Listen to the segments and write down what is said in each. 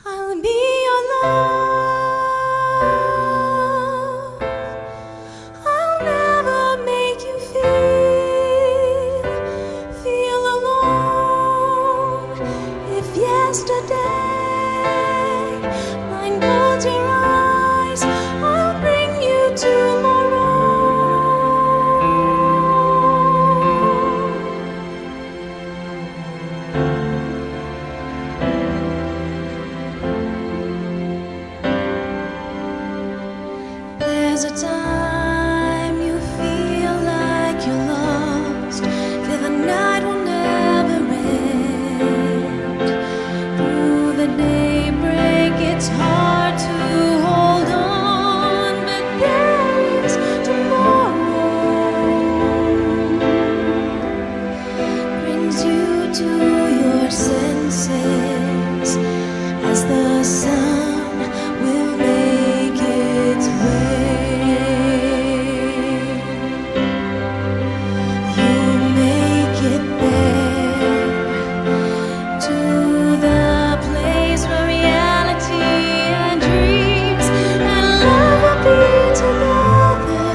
I'll be your love. I'll never make you feel alone. If yesterday blindfolds your eyes, I'll bring you tomorrow. There's a time you feel like you're lost, feel the night will never end. Through the daybreak, it's hard to hold on, but there is tomorrow. Brings you to your senses as the sun will make its way. You'll make it there to the place where reality and dreams and love will be together.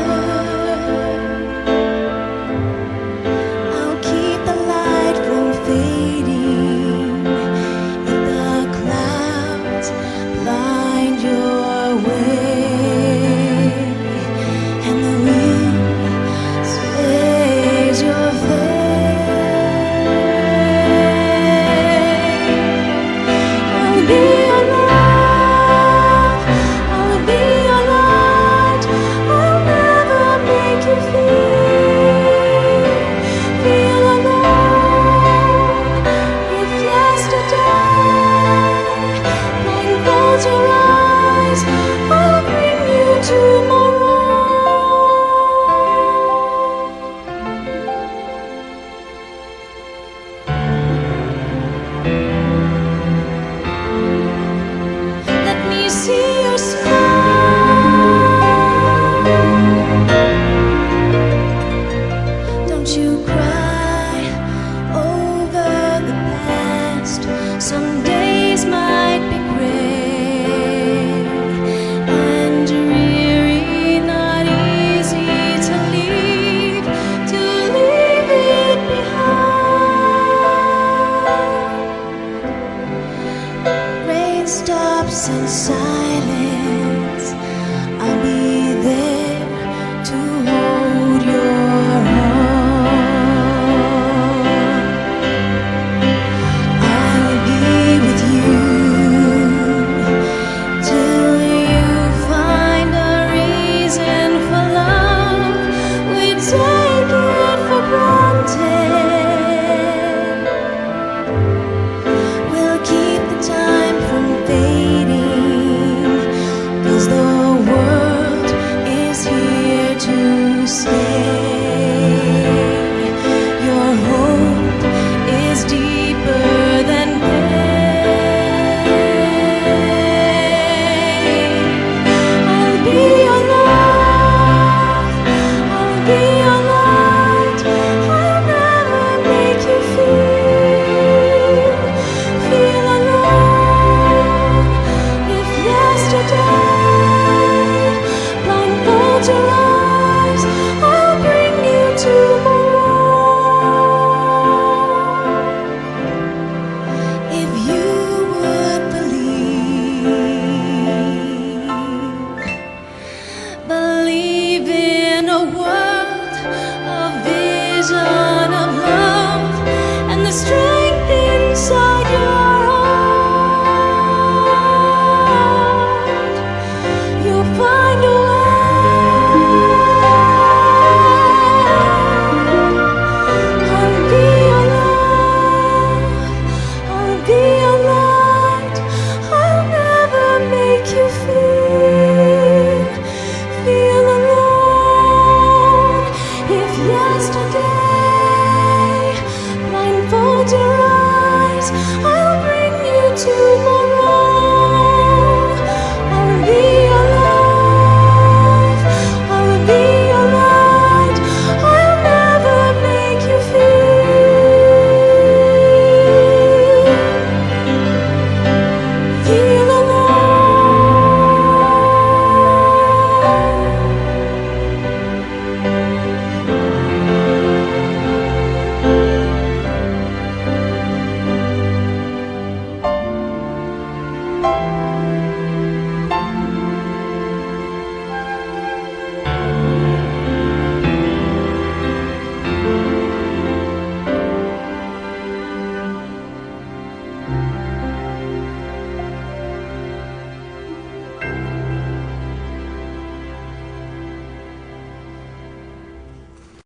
I'll keep the light from fading if the clouds blind your way and the wind sways your face. I'll be your love, I'll be your light. I'll never make you feel alone. If yesterday blindfolds your eyes, I'll bring you tomorrow. Let me see your smile. Don't you cry over the past. Some days might be gray and dreary, not easy to leave it behind. Rain stops in silence.